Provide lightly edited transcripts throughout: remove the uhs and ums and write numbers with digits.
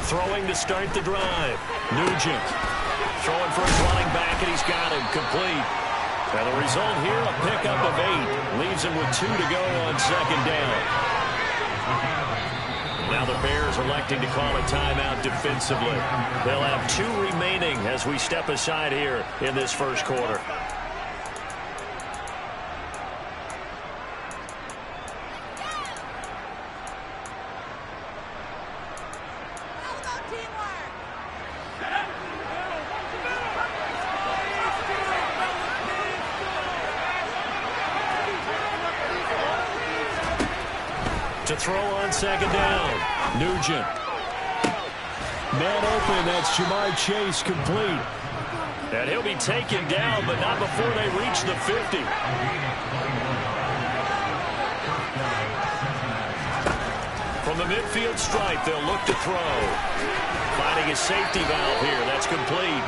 Throwing to start the drive. Nugent throwing for his running back, and he's got him complete. And the result here, a pickup of 8. Leaves him with 2 to go on second down. Now the Bears electing to call a timeout defensively. They'll have 2 remaining as we step aside here in this first quarter. To throw on second down. Nugent. Man open, that's Jamar Chase complete. And he'll be taken down, but not before they reach the 50. From the midfield stripe, they'll look to throw. Finding a safety valve here, that's complete.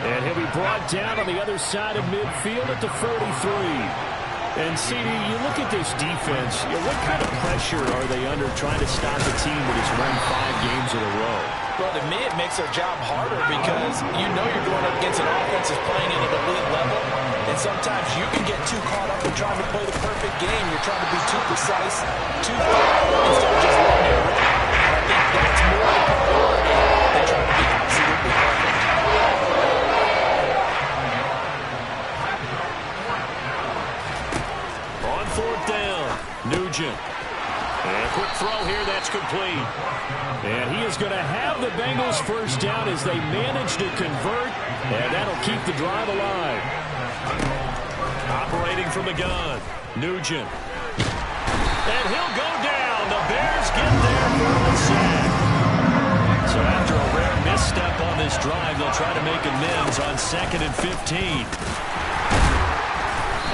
And he'll be brought down on the other side of midfield at the 43. And, CD, you look at this defense, what kind of pressure are they under trying to stop a team that has won 5 games in a row? Well, to me, it makes their job harder because you know you're going up against an offense that's playing at an elite level, and sometimes you can get too caught up in trying to play the perfect game. You're trying to be too precise, too thorough, instead of just letting it rip. And I think that's more of a priority than trying to be absolutely perfect. Fourth down, Nugent. And a quick throw here, that's complete. And he is going to have the Bengals first down as they manage to convert, and that'll keep the drive alive. Operating from the gun, Nugent. And he'll go down. The Bears get there for the sack. So after a rare misstep on this drive, they'll try to make amends on 2nd and 15.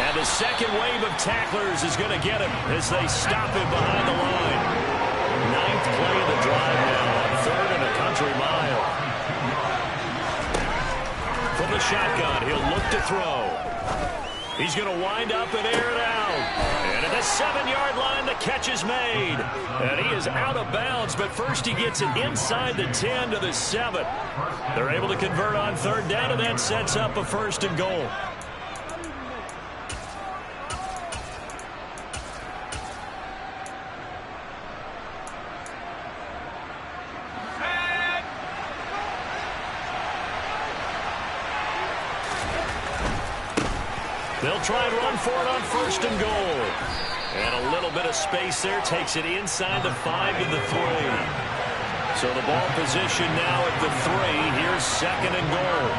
And the second wave of tacklers is going to get him as they stop him behind the line. 9th play of the drive now on 3rd and a country mile. From the shotgun, he'll look to throw. He's going to wind up and air it out. And at the 7-yard line, the catch is made. And he is out of bounds, but first he gets it inside the 10 to the 7. They're able to convert on 3rd down, and that sets up a 1st and goal. They'll try and run for it on 1st and goal. And a little bit of space there takes it inside the 5 to the 3. So the ball position now at the 3. Here's 2nd and goal.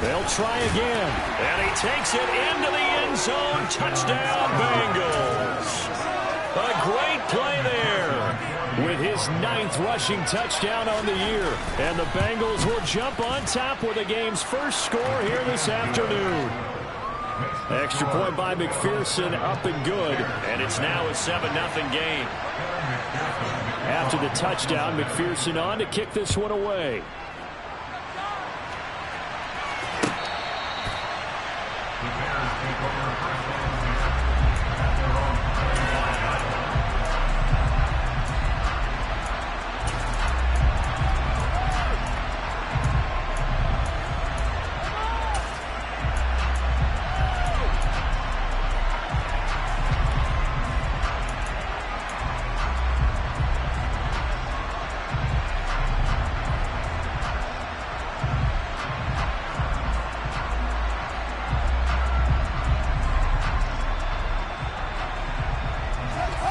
They'll try again. And he takes it into the end zone. Touchdown, Bengals. A great play there with his 9th rushing touchdown on the year. And the Bengals will jump on top with the game's first score here this afternoon. Extra point by McPherson, up and good. And it's now a 7-0 game. After the touchdown, McPherson on to kick this one away.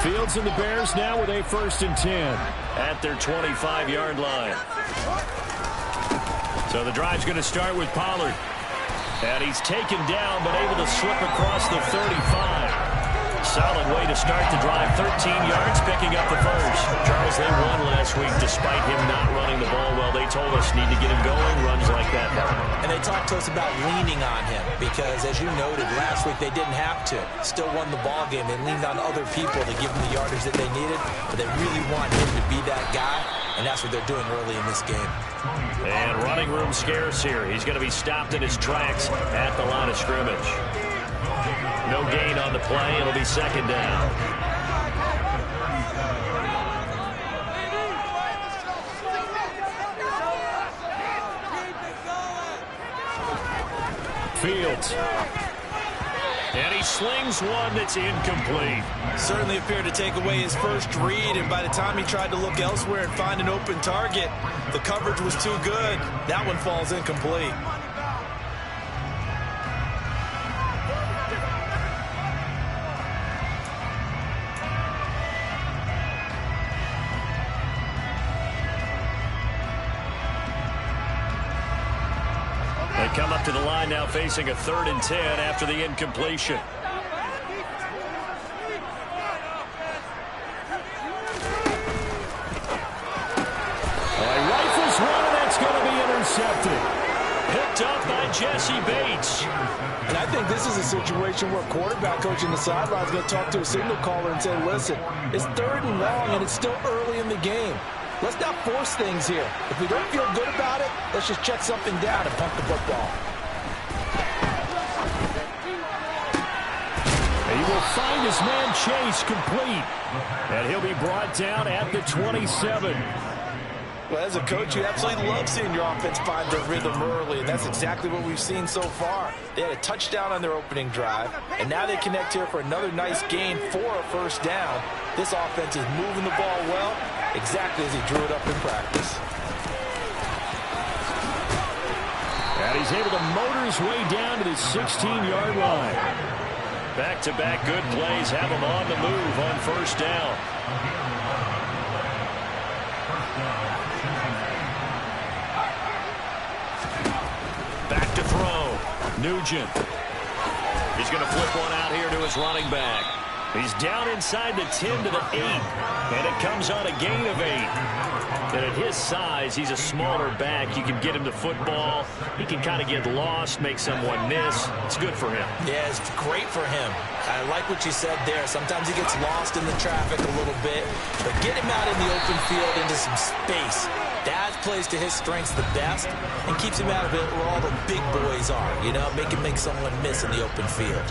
Fields and the Bears now with a 1st and 10 at their 25-yard line. So the drive's going to start with Pollard. And he's taken down but able to slip across the 35. Solid way to start the drive. 13 yards, picking up the first. Charles, they won last week despite him not running the ball well. They told us need to get him going. Runs like that. And they talked to us about leaning on him because, as you noted, last week they didn't have to. Still won the ball game. They leaned on other people to give them the yardage that they needed, but they really want him to be that guy, and that's what they're doing early in this game. And running room scarce here. He's going to be stopped in his tracks at the line of scrimmage. No gain on the play. It'll be 2nd down. Fields. And he slings one that's incomplete. Certainly appeared to take away his first read, and by the time he tried to look elsewhere and find an open target, the coverage was too good. That one falls incomplete. They come up to the line now facing a 3rd and 10 after the incompletion. He rifles one, and that's going to be intercepted. Picked up by Jesse Bates. And I think this is a situation where quarterback coach in the sideline is going to talk to a signal caller and say, listen, it's 3rd and long, and it's still early in the game. Let's not force things here. If we don't feel good about it, let's just check something down and punt the football. He will find his man Chase complete. And he'll be brought down at the 27. Well, as a coach, you absolutely love seeing your offense find their rhythm early, and that's exactly what we've seen so far. They had a touchdown on their opening drive, and now they connect here for another nice gain for a 1st down. This offense is moving the ball well, exactly as he drew it up in practice. And he's able to motor his way down to the 16-yard line. Back-to-back good plays have him on the move on 1st down. Back to throw. Nugent. He's going to flip one out here to his running back. He's down inside the 10 to the 8. And it comes on a gain of 8. And at his size, he's a smaller back. You can get him the football. He can kind of get lost, make someone miss. It's good for him. Yeah, it's great for him. I like what you said there. Sometimes he gets lost in the traffic a little bit. But get him out in the open field into some space. That plays to his strengths the best and keeps him out of it where all the big boys are. You know, make someone miss in the open field.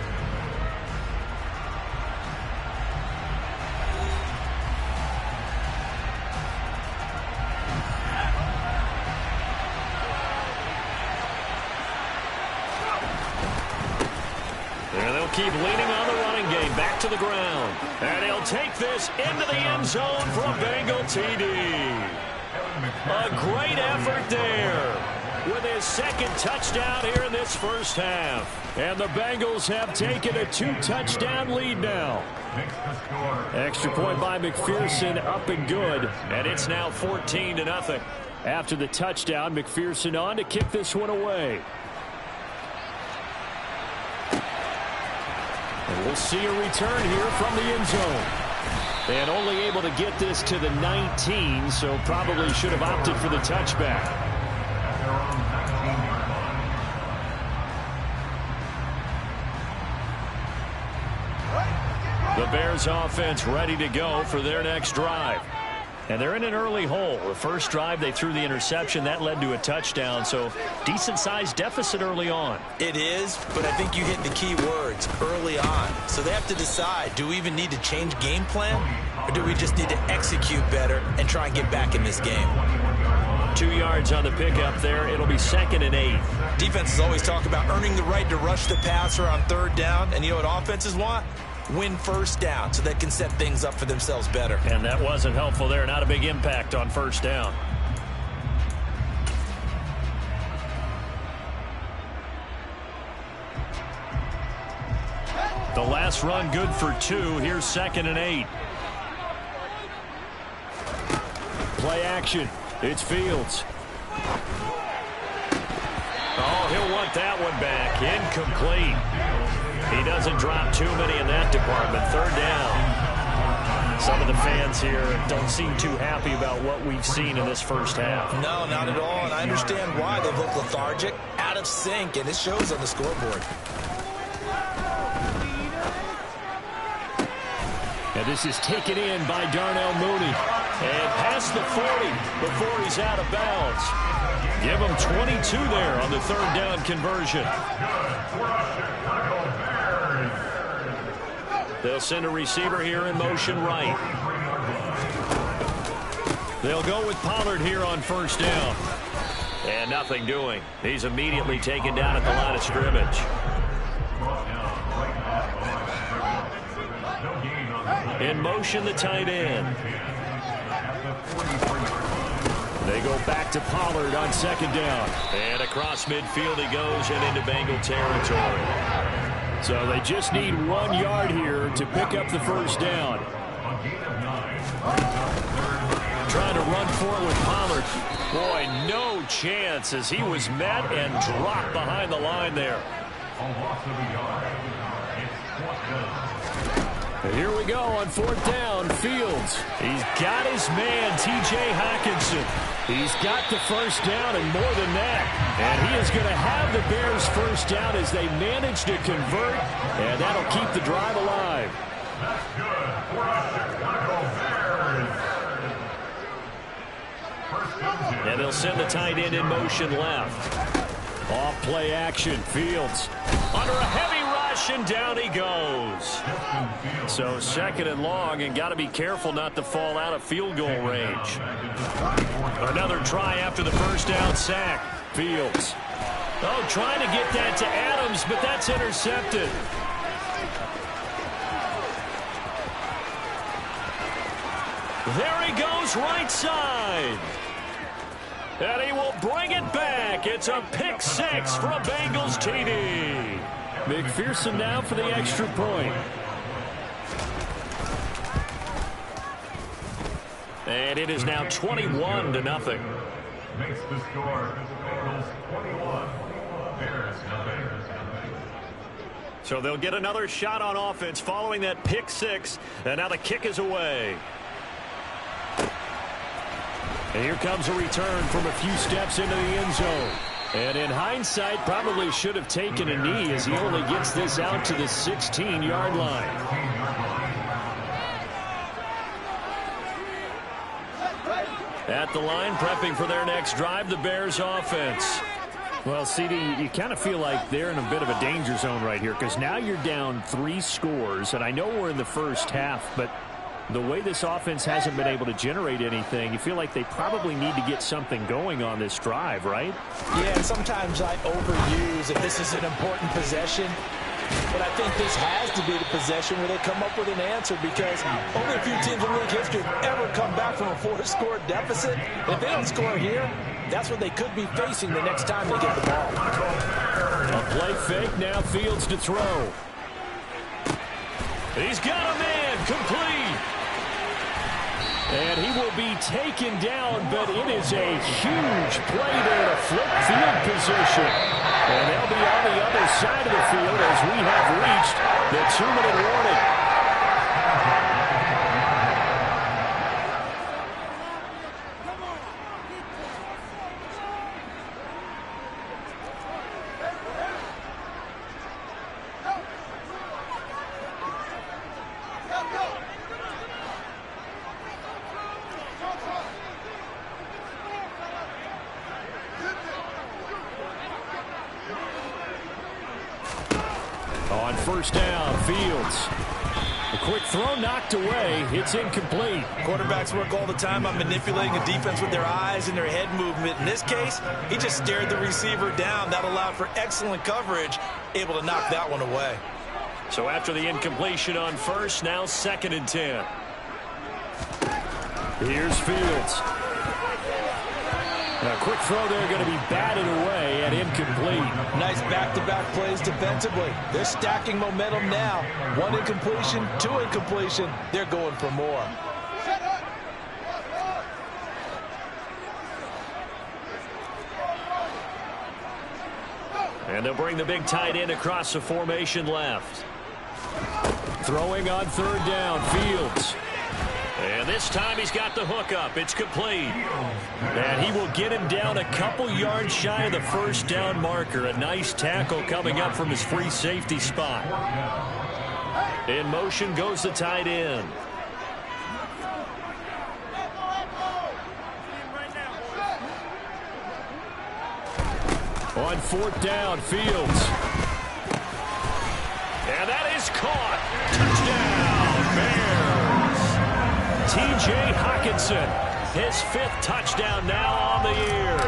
Keep leaning on the running game. Back to the ground. And he'll take this into the end zone for a Bengal TD. A great effort there with his 2nd touchdown here in this 1st half. And the Bengals have taken a 2-touchdown lead now. Extra point by McPherson, up and good. And it's now 14-0. After the touchdown, McPherson on to kick this one away. And we'll see a return here from the end zone. And only able to get this to the 19, so probably should have opted for the touchback. The Bears offense ready to go for their next drive. And they're in an early hole. The first drive, they threw the interception. That led to a touchdown, so decent-sized deficit early on. It is, but I think you hit the key words, early on. So they have to decide, do we even need to change game plan, or do we just need to execute better and try and get back in this game? 2 yards on the pickup there. It'll be 2nd and 8. Defenses always talk about earning the right to rush the passer on 3rd down, and you know what offenses want? Win 1st down so they can set things up for themselves better. And that wasn't helpful there. Not a big impact on 1st down. The last run good for 2. Here's 2nd and 8. Play action. It's Fields. Oh, he'll want that one back. Incomplete. He doesn't drop too many in that department. 3rd down. Some of the fans here don't seem too happy about what we've seen in this 1st half. No, not at all, and I understand why. They look lethargic, out of sync, and it shows on the scoreboard. And this is taken in by Darnell Mooney. And past the 40 before he's out of bounds. Give him 22 there on the 3rd down conversion. They'll send a receiver here in motion right. They'll go with Pollard here on 1st down. And nothing doing. He's immediately taken down at the line of scrimmage. In motion, the tight end. They go back to Pollard on second down. And across midfield he goes and into Bengal territory. So they just need 1 yard here to pick up the first down. Trying to run for it with Pollard. Boy, no chance as he was met and dropped behind the line there. And here we go on fourth down. Fields. He's got his man, T.J. Hockenson. He's got the first down and more than that. And he is going to have the Bears first down as they manage to convert. And that'll keep the drive alive. That's good for the Chicago Bears. And they'll send the tight end in motion left. Off play action. Fields under a heavy rush, and down he goes. So second and long, and got to be careful not to fall out of field goal range. Another try after the first down sack. Fields. Oh, trying to get that to Adams, but that's intercepted. There he goes, right side. And he will bring it back. It's a pick six for a Bengals TD. McPherson now for the extra point. And it is now 21-0. Makes the score. Bengals 21. Bears nothing. So they'll get another shot on offense following that pick six. And now the kick is away. And here comes a return from a few steps into the end zone. And in hindsight, probably should have taken a knee as he only gets this out to the 16-yard line. At the line, prepping for their next drive, the Bears offense. Well, CD, you kind of feel like they're in a bit of a danger zone right here because now you're down 3 scores, and I know we're in the first half, but the way this offense hasn't been able to generate anything, you feel like they probably need to get something going on this drive, right? Yeah, sometimes I overuse if this is an important possession. But I think this has to be the possession where they come up with an answer because only a few teams in league history have ever come back from a 4-score deficit. If they don't score here, that's what they could be facing the next time they get the ball. A play fake, now Fields to throw. He's got a man, complete. And he will be taken down, but it is a huge play there to flip field position. And they'll be on the other side of the field as we have reached the 2-minute warning. On first down, Fields. A quick throw knocked away. It's incomplete. Quarterbacks work all the time on manipulating a defense with their eyes and their head movement. In this case, he just stared the receiver down. That allowed for excellent coverage, able to knock that one away. So after the incompletion on first, now 2nd and 10. Here's Fields. A quick throw there going to be batted away and incomplete. Nice back-to-back plays defensively. They're stacking momentum now. 1 incompletion, 2 incompletion. They're going for more. And they'll bring the big tight end across the formation left. Throwing on 3rd down, Fields. And this time he's got the hook up. It's complete. And he will get him down a couple yards shy of the first down marker. A nice tackle coming up from his free safety spot. In motion goes the tight end. On 4th down, Fields. And that is caught. Touchdown, Bears. T.J. Hockenson, his 5th touchdown now on the year.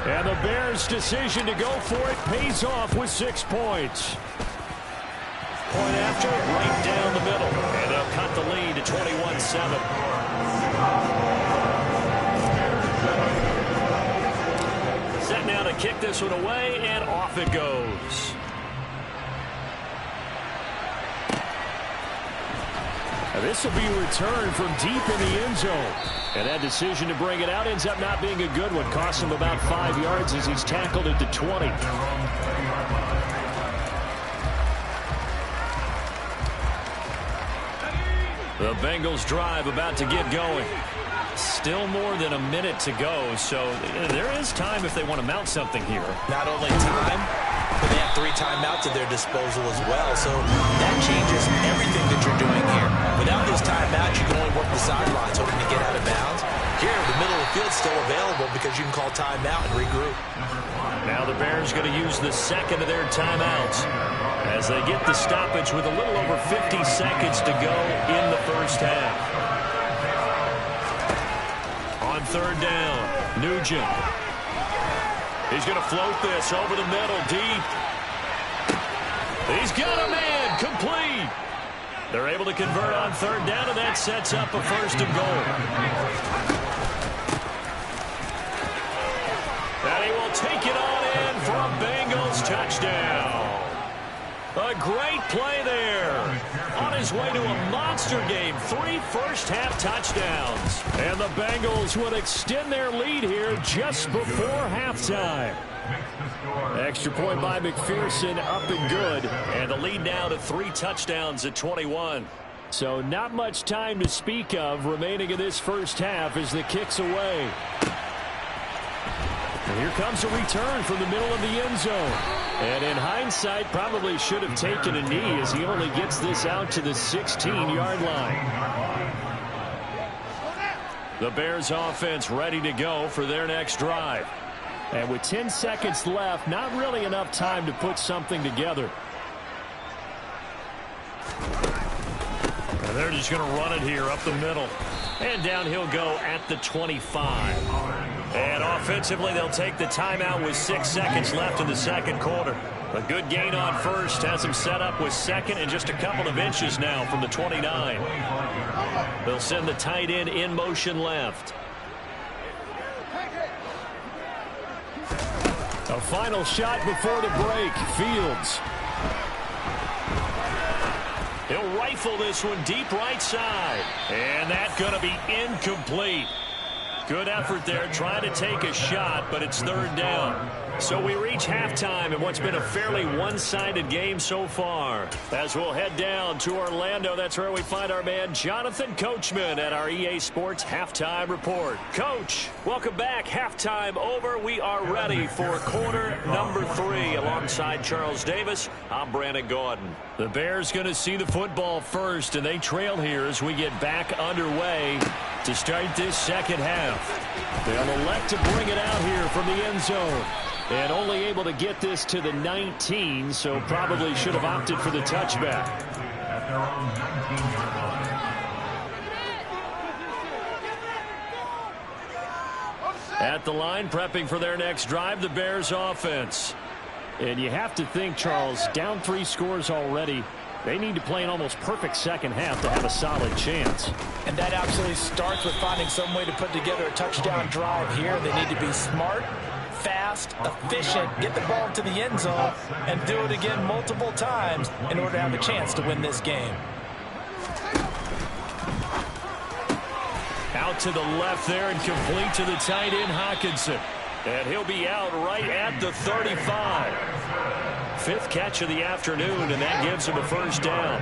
And the Bears' decision to go for it pays off with 6 points. Point after, right down the middle. And they'll cut the lead to 21-7. Set now to kick this one away, and off it goes. This will be a return from deep in the end zone. And that decision to bring it out ends up not being a good one. Costs him about 5 yards as he's tackled at the 20. The Bengals drive about to get going. Still more than a minute to go, so there is time if they want to mount something here. Not only time, but they have 3 timeouts at their disposal as well, so that changes everything that you're doing here. Without those timeouts, you can only work the sidelines, hoping to get out of bounds. Here, the middle of the field's still available because you can call timeout and regroup. Now the Bears going to use the second of their timeouts as they get the stoppage with a little over 50 seconds to go in the first half. On third down, Nugent. He's going to float this over the middle, deep. He's got a man, complete. They're able to convert on third down, and that sets up a first and goal. And he will take it on in for a Bengals touchdown. A great play there. On his way to a monster game, 3 first-half touchdowns. And the Bengals would extend their lead here just before halftime. Extra point by McPherson, up and good. And the lead now to 3 touchdowns at 21. So not much time to speak of remaining in this first half as the kick's away. And here comes a return from the middle of the end zone. And in hindsight, probably should have taken a knee as he only gets this out to the 16-yard line. The Bears offense ready to go for their next drive. And with 10 seconds left, not really enough time to put something together. And they're just going to run it here up the middle. And down he'll go at the 25. And offensively, they'll take the timeout with 6 seconds left in the second quarter. A good gain on first has him set up with second and just a couple of inches now from the 29. They'll send the tight end in motion left. A final shot before the break. Fields. He'll rifle this one deep right side. And that's going to be incomplete. Good effort there, trying to take a shot, but it's third down. So we reach halftime in what's been a fairly one-sided game so far. As we'll head down to Orlando, that's where we find our man Jonathan Coachman at our EA Sports Halftime Report. Coach, welcome back. Halftime over. We are ready for quarter number 3. Alongside Charles Davis, I'm Brandon Gordon. The Bears going to see the football first, and they trail here as we get back underway to start this second half. They'll elect to bring it out here from the end zone. And only able to get this to the 19, so probably should have opted for the touchback. At the line, prepping for their next drive, the Bears offense. And you have to think, Charles, down 3 scores already. They need to play an almost perfect second half to have a solid chance. And that absolutely starts with finding some way to put together a touchdown drive here. They need to be smart, fast, efficient, get the ball to the end zone, and do it again multiple times in order to have a chance to win this game. Out to the left there and complete to the tight end, Hockenson. And he'll be out right at the 35. 5th catch of the afternoon, and that gives him a first down.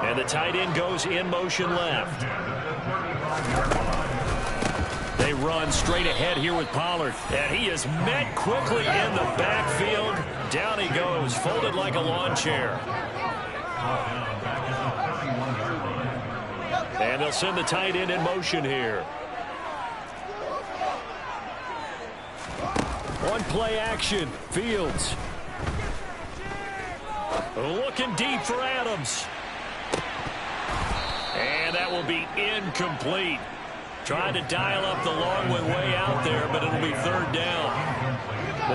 And the tight end goes in motion left. They run straight ahead here with Pollard. And he is met quickly in the backfield. Down he goes, folded like a lawn chair. And they'll send the tight end in motion here. One play action. Fields. Looking deep for Adams. And that will be incomplete. Trying to dial up the long way out there, but it'll be third down.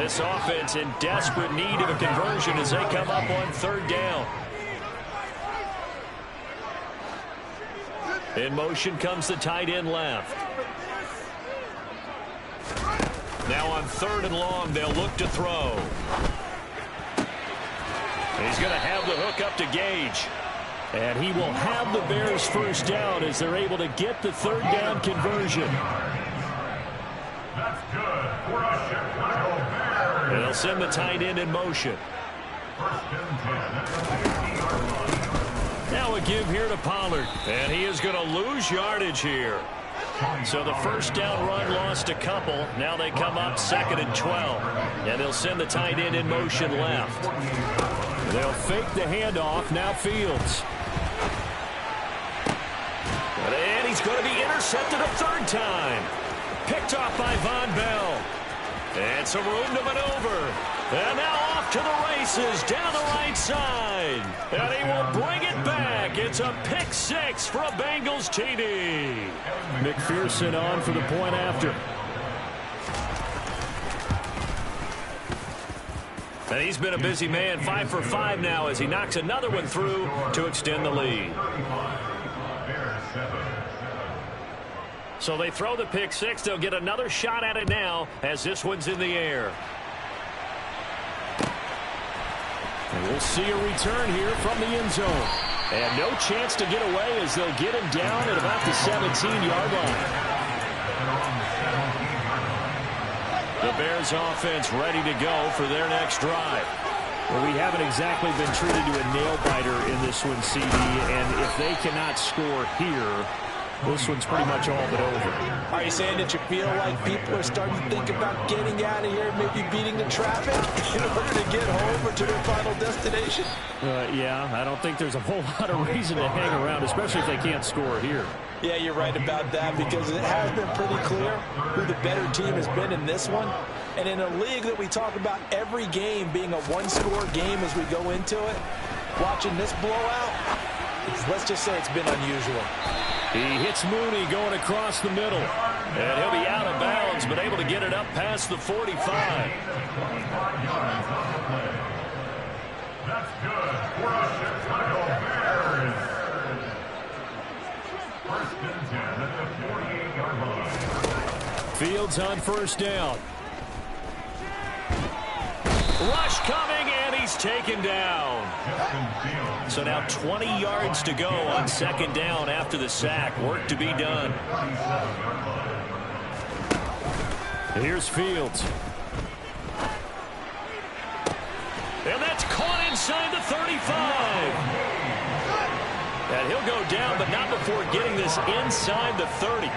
This offense in desperate need of a conversion as they come up on third down. In motion comes the tight end left. Now on third and long, they'll look to throw. He's going to have the hook up to Gage. And he will have the Bears first down as they're able to get the third down conversion. That's good for a Chicago Bears. And they'll send the tight end in motion. First and 10 at the 50-yard line. Now a give here to Pollard. And he is going to lose yardage here. So the first down run lost a couple. Now they come up 2nd and 12. And they'll send the tight end in motion left. They'll fake the handoff. Now Fields. And he's going to be intercepted a third time. Picked off by Von Bell. And some room to maneuver. And now off to the races down the right side. And he will bring it back. It's a pick six for a Bengals TD. McPherson on for the point after. And he's been a busy man, 5 for 5 now as he knocks another one through to extend the lead. So they throw the pick six. They'll get another shot at it now as this one's in the air. And we'll see a return here from the end zone. And no chance to get away as they'll get him down at about the 17-yard line. The Bears offense ready to go for their next drive. Well, we haven't exactly been treated to a nail-biter in this one, CD, and if they cannot score here, this one's pretty much all but over. Are you saying that you feel like people are starting to think about getting out of here, maybe beating the traffic in order to get home or to their final destination? Yeah, I don't think there's a whole lot of reason to hang around, especially if they can't score here. Yeah, you're right about that because it has been pretty clear who the better team has been in this one. And in a league that we talk about every game being a one-score game as we go into it, watching this blowout, let's just say it's been unusual. He hits Mooney going across the middle. And he'll be out of bounds, but able to get it up past the 45. That's good for a Chicago Bears. First and 10 at the 48-yard line. Fields on first down. Rush coming, and he's taken down. So now 20 yards to go on second down after the sack. Work to be done. Here's Fields. And that's caught inside the 35. And he'll go down, but not before getting this inside the 30.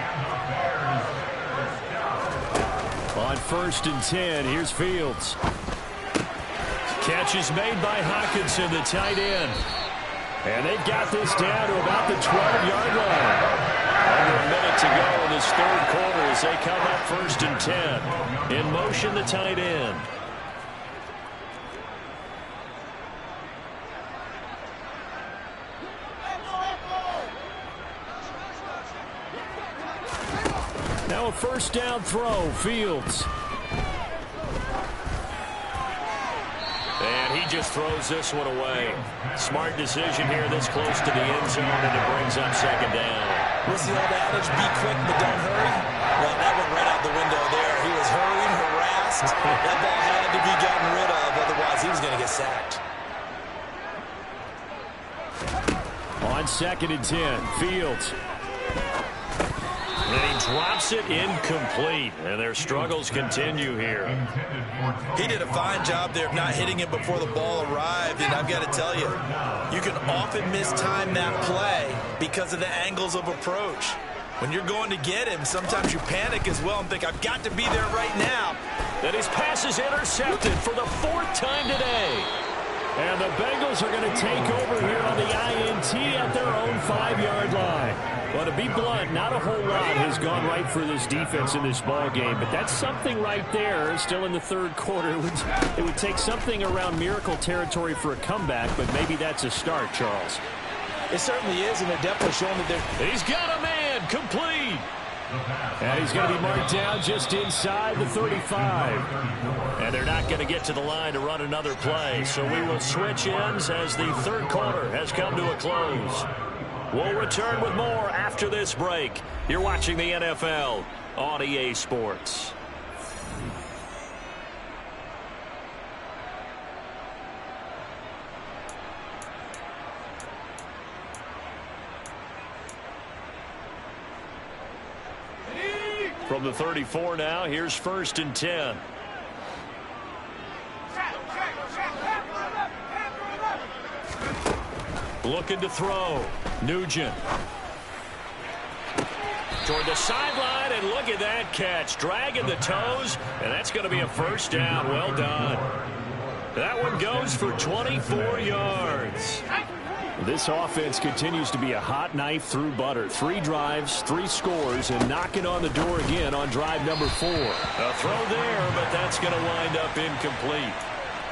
On first and 10, here's Fields. Catch is made by Hockenson, the tight end. And they've got this down to about the 12-yard line. Under a minute to go in this third quarter as they come up first and 10. In motion, the tight end. Now a first down throw, Fields. And he just throws this one away. Smart decision here this close to the end zone, and it brings up second down. What's the old adage? Be quick, but don't hurry. Well, that went right out the window there. He was hurrying, harassed. That ball had to be gotten rid of, otherwise he was going to get sacked. On second and 10, Fields. And he drops it incomplete, and their struggles continue here. He did a fine job there of not hitting it before the ball arrived, and I've got to tell you, you can often mistime that play because of the angles of approach. When you're going to get him, sometimes you panic as well and think, I've got to be there right now. And his pass is intercepted for the fourth time today. And the Bengals are going to take over here on the INT at their own 5-yard line. Well, to be blunt, not a whole lot has gone right for this defense in this ball game, but that's something right there. Still in the third quarter, it would take something around miracle territory for a comeback, but maybe that's a start, Charles. It certainly is, and they're definitely showing that they're... He's got a man, complete. And he's going to be marked down just inside the 35. And they're not going to get to the line to run another play. So we will switch ends as the third quarter has come to a close. We'll return with more after this break. You're watching the NFL on EA Sports. From the 34 now, here's 1st and 10. Looking to throw. Nugent. Toward the sideline, and look at that catch. Dragging the toes, and that's going to be a first down. Well done. That one goes for 24 yards. This offense continues to be a hot knife through butter. 3 drives, 3 scores, and knocking on the door again on drive number 4. A throw there, but that's going to wind up incomplete.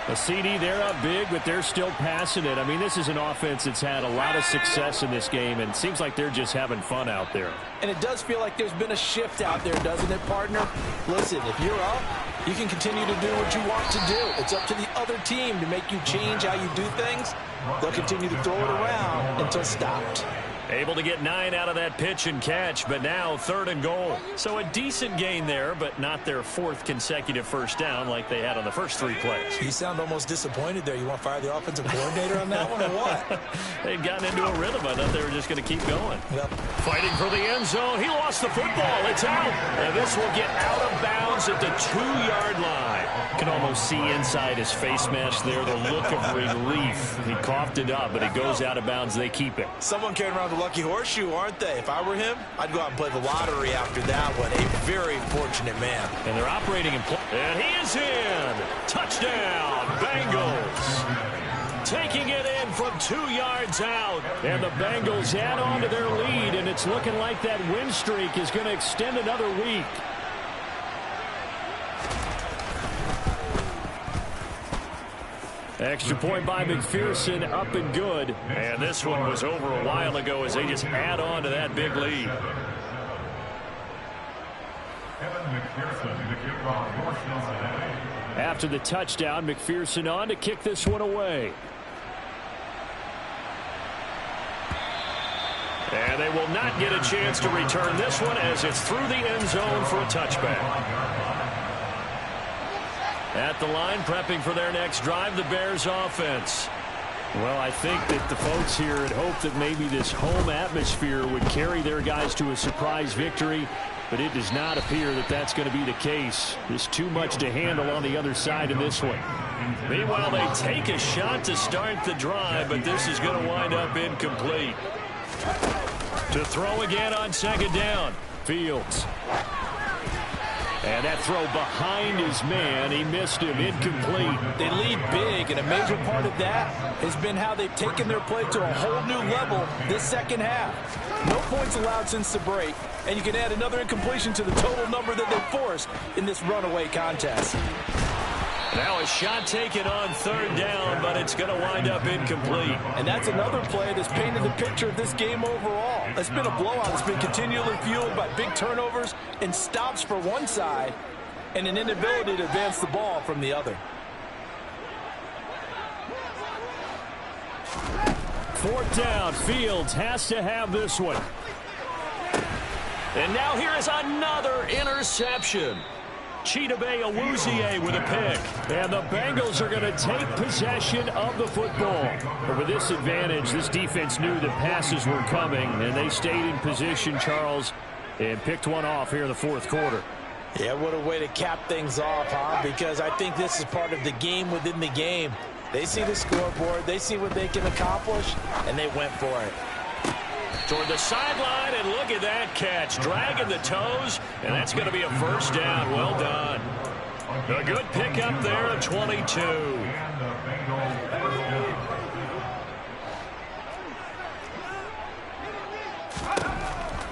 A CD, they're up big, but they're still passing it. I mean, this is an offense that's had a lot of success in this game, and it seems like they're just having fun out there. And it does feel like there's been a shift out there, doesn't it, partner? Listen, if you're up, you can continue to do what you want to do. It's up to the other team to make you change how you do things. They'll continue to throw it around until stopped. Able to get 9 out of that pitch and catch, but now 3rd and goal. So a decent gain there, but not their 4th consecutive first down like they had on the first 3 plays. You sound almost disappointed there. You want to fire the offensive coordinator on that one or what? They'd gotten into a rhythm. I thought they were just going to keep going. Yep. Fighting for the end zone. He lost the football. It's out. And this will get out of bounds at the 2-yard line. Can almost see inside his face mask there the look of relief. He coughed it up, but it goes out of bounds. They keep it. Someone carrying around the lucky horseshoe, aren't they? If I were him, I'd go out and play the lottery after that one. A very fortunate man. And they're operating in play. And he is in. Touchdown, Bengals. Taking it in from 2 yards out. And the Bengals add on to their lead, and it's looking like that win streak is going to extend another week. Extra point by McPherson, up and good. And this one was over a while ago as they just add on to that big lead. After the touchdown, McPherson on to kick this one away. And they will not get a chance to return this one as it's through the end zone for a touchback. At the line, prepping for their next drive, the Bears offense. Well, I think that the folks here had hoped that maybe this home atmosphere would carry their guys to a surprise victory, but it does not appear that that's going to be the case. There's too much to handle on the other side of this one. Meanwhile, they take a shot to start the drive, but this is going to wind up incomplete. To throw again on 2nd down, Fields. And that throw behind his man, he missed him, incomplete. They lead big, and a major part of that has been how they've taken their play to a whole new level this second half. No points allowed since the break, and you can add another incompletion to the total number that they forced in this runaway contest. Now a shot taken on 3rd down, but it's going to wind up incomplete. And that's another play that's painted the picture of this game overall. It's been a blowout. It's been continually fueled by big turnovers and stops for one side and an inability to advance the ball from the other. 4th down, Fields has to have this one. And now here is another interception. Chidobe Awuzie with a pick. And the Bengals are going to take possession of the football. But with this advantage, this defense knew that passes were coming, and they stayed in position, Charles, and picked one off here in the 4th quarter. Yeah, what a way to cap things off, huh? Because I think this is part of the game within the game. They see the scoreboard, they see what they can accomplish, and they went for it. Toward the sideline, and look at that catch. Dragging the toes, and that's going to be a first down. Well done. A good pickup there at 22.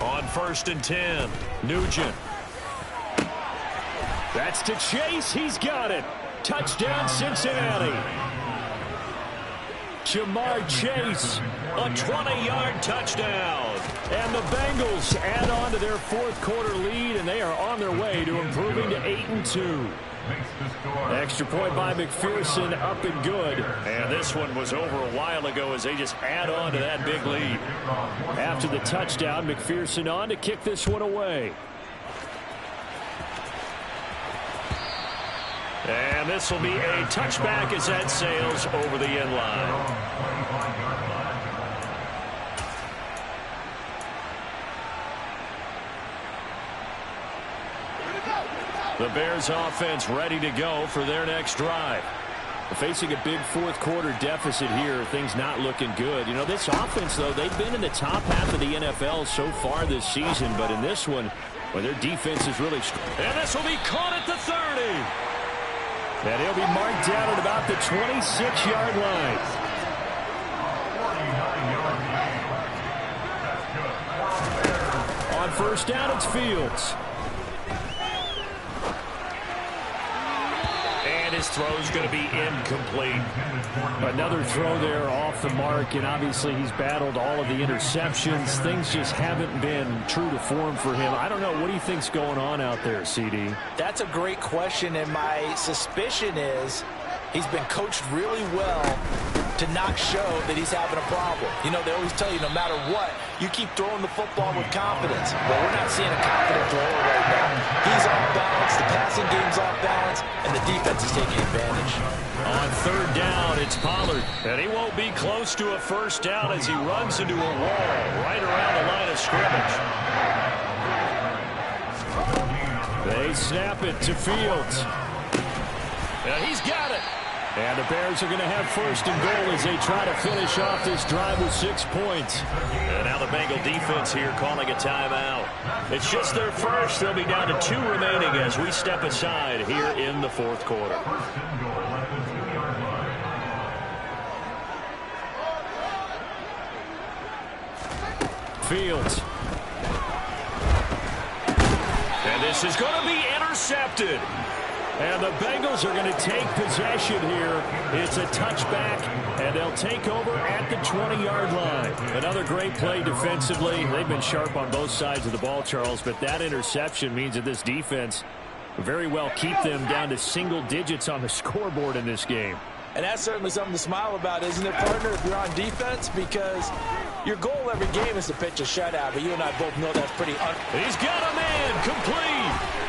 On 1st and 10, Nugent. That's to Chase. He's got it. Touchdown, Cincinnati. Jamar Chase, a 20-yard touchdown. And the Bengals add on to their fourth quarter lead, and they are on their way to improving to 8-2. Extra point by McPherson, up and good. And this one was over a while ago as they just add on to that big lead. After the touchdown, McPherson on to kick this one away. And this will be a touchback as that sails over the end line. The Bears offense ready to go for their next drive. Facing a big fourth quarter deficit here, things not looking good. You know, this offense, though, they've been in the top half of the NFL so far this season, but in this one, well, their defense is really strong. And this will be caught at the 30. And he'll be marked down at about the 26-yard line. On first down, it's Fields. And his throw is going to be incomplete. Another throw there off the mark, and obviously he's battled all of the interceptions. Things just haven't been true to form for him. I don't know. What do you think's going on out there, CD? That's a great question, and my suspicion is he's been coached really well to not show that he's having a problem. You know, they always tell you no matter what, you keep throwing the football with confidence. Well, we're not seeing a confident thrower right now. He's off balance, the passing game's off balance, and the defense is taking advantage. On third down, it's Pollard. And he won't be close to a first down as he runs into a wall right around the line of scrimmage. They snap it to Fields. And he's got it. And the Bears are going to have first and goal as they try to finish off this drive with 6 points. And now the Bengal defense here calling a timeout. It's just their first. They'll be down to 2 remaining as we step aside here in the fourth quarter. Fields. And this is going to be intercepted. And the Bengals are going to take possession here. It's a touchback, and they'll take over at the 20-yard line. Another great play defensively. They've been sharp on both sides of the ball, Charles, but that interception means that this defense very well keep them down to single digits on the scoreboard in this game. And that's certainly something to smile about, isn't it, partner, if you're on defense? Because your goal every game is to pitch a shutout, but you and I both know that's pretty He's got a man complete.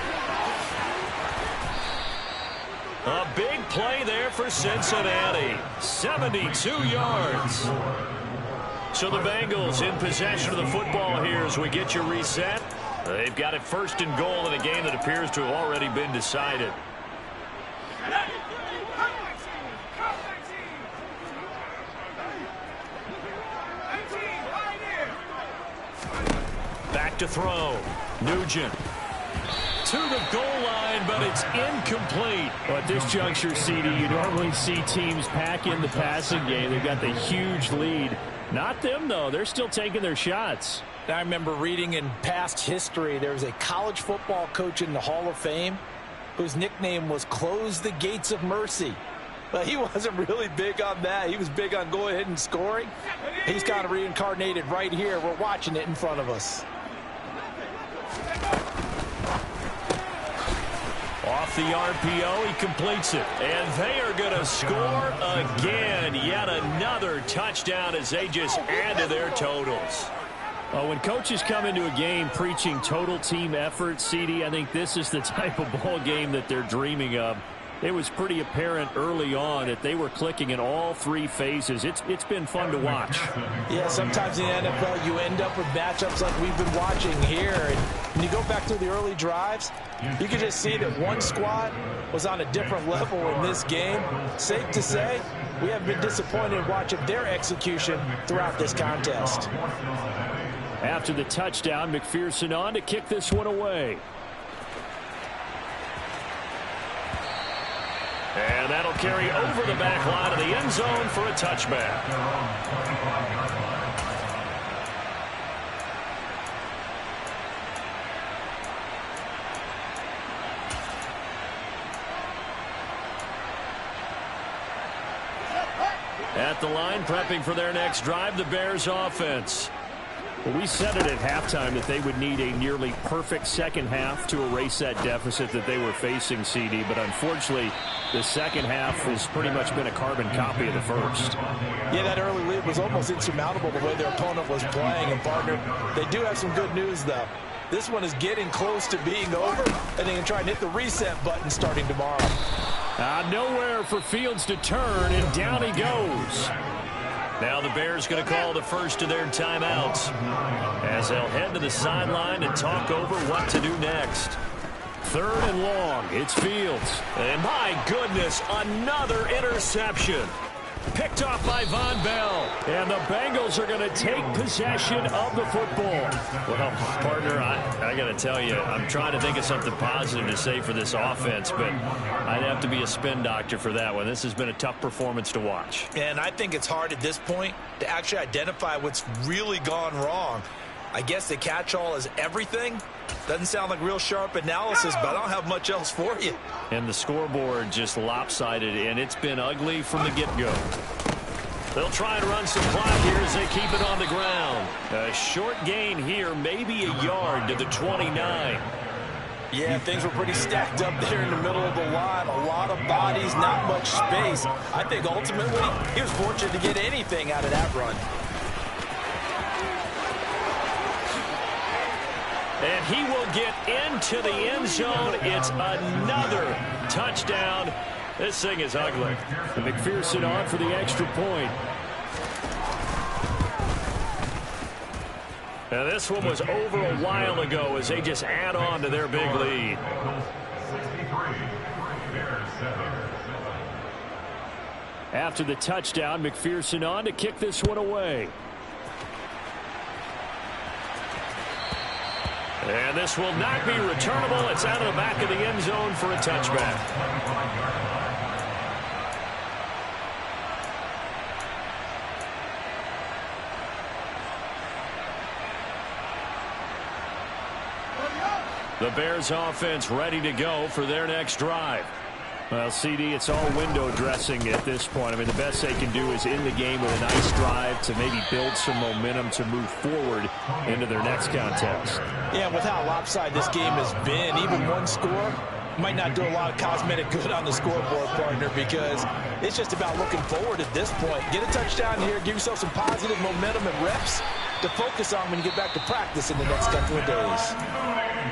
A big play there for Cincinnati. 72 yards. So the Bengals in possession of the football here as we get you reset. They've got it first and goal in a game that appears to have already been decided. Back to throw. Nugent. To the goal line, but it's incomplete. Well, at this juncture, CD, you normally see teams pack in the passing game. They've got the huge lead. Not them, though. They're still taking their shots. I remember reading in past history, there was a college football coach in the Hall of Fame whose nickname was Close the Gates of Mercy. But he wasn't really big on that. He was big on going ahead and scoring. He's kind of reincarnated right here. We're watching it in front of us. Off the RPO, he completes it. And they are going to score again. Yet another touchdown as they just add to their totals. When coaches come into a game preaching total team effort, CD, I think this is the type of ball game that they're dreaming of. It was pretty apparent early on that they were clicking in all 3 phases. It's been fun to watch. Yeah, sometimes in the NFL you end up with matchups like we've been watching here. And when you go back to the early drives, you can just see that one squad was on a different level in this game. Safe to say, we have been disappointed watching their execution throughout this contest. After the touchdown, McPherson on to kick this one away. And that'll carry over the back line of the end zone for a touchback. At the line, prepping for their next drive, the Bears offense. Well, we said it at halftime that they would need a nearly perfect second half to erase that deficit that they were facing, CD. But unfortunately, the second half has pretty much been a carbon copy of the first. Yeah, that early lead was almost insurmountable the way their opponent was playing. And, partner, they do have some good news, though. This one is getting close to being over, and they can try and hit the reset button starting tomorrow. Nowhere for Fields to turn, and down he goes. Now the Bears going to call the first of their timeouts as they'll head to the sideline and talk over what to do next. 3rd and long. It's Fields. And my goodness, another interception. Picked off by Von Bell. And the Bengals are going to take possession of the football. Well, partner, I got to tell you, I'm trying to think of something positive to say for this offense, but I'd have to be a spin doctor for that one. This has been a tough performance to watch. And I think it's hard at this point to actually identify what's really gone wrong. I guess the catch-all is everything. Doesn't sound like real sharp analysis, but I don't have much else for you. And the scoreboard just lopsided, and it's been ugly from the get-go. They'll try and run some clock here as they keep it on the ground. A short gain here, maybe a yard to the 29. Yeah, things were pretty stacked up there in the middle of the line. A lot of bodies, not much space. I think ultimately he was fortunate to get anything out of that run. And he will get into the end zone. It's another touchdown. This thing is ugly. And McPherson on for the extra point. Now this one was over a while ago as they just add on to their big lead. After the touchdown, McPherson on to kick this one away. And this will not be returnable. It's out of the back of the end zone for a touchback. The Bears offense ready to go for their next drive. Well, CD, it's all window dressing at this point. I mean, the best they can do is in the game with a nice drive to maybe build some momentum to move forward into their next contest. Yeah, with how lopsided this game has been, even one score might not do a lot of cosmetic good on the scoreboard, partner, because it's just about looking forward at this point. Get a touchdown here, give yourself some positive momentum and reps to focus on when you get back to practice in the next couple of days.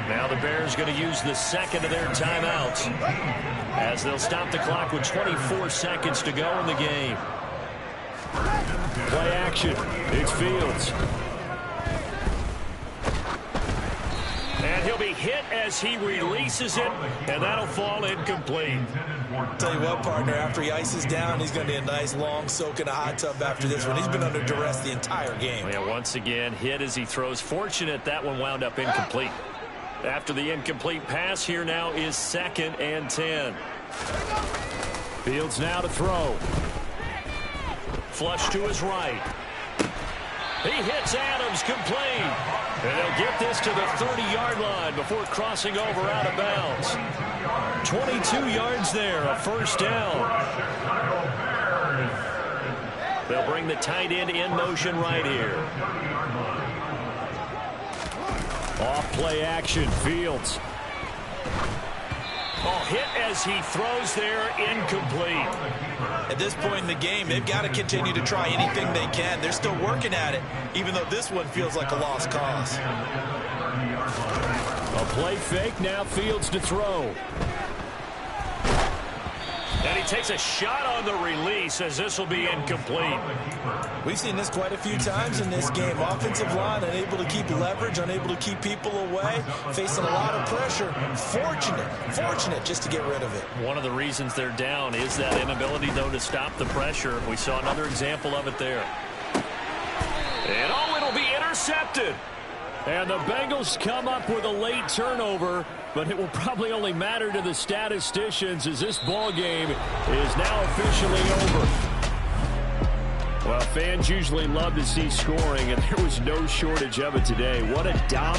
Now the Bears going to use the second of their timeouts as they'll stop the clock with 24 seconds to go in the game. Play action. It's Fields. And he'll be hit as he releases it, and that'll fall incomplete. Tell you what, partner, after he ices down, he's going to be a nice long soak in a hot tub after this one. He's been under duress the entire game. Yeah, once again, hit as he throws. Fortunate that one wound up incomplete. After the incomplete pass, here now is 2nd and 10. Fields now to throw. Flush to his right. He hits Adams complete. And they'll get this to the 30-yard line before crossing over out of bounds. 22 yards there, a first down. They'll bring the tight end in motion right here. Off play action, Fields. Hit as he throws there, incomplete. At this point in the game, they've got to continue to try anything they can. They're still working at it, even though this one feels like a lost cause. A play fake, now Fields to throw. And he takes a shot on the release as this will be incomplete. We've seen this quite a few times in this game. Offensive line unable to keep leverage, unable to keep people away, facing a lot of pressure. Fortunate just to get rid of it. One of the reasons they're down is that inability, though, to stop the pressure. We saw another example of it there. And it'll be intercepted. And the Bengals come up with a late turnover, but it will probably only matter to the statisticians as this ball game is now officially over. Well, fans usually love to see scoring, and there was no shortage of it today. What a dominant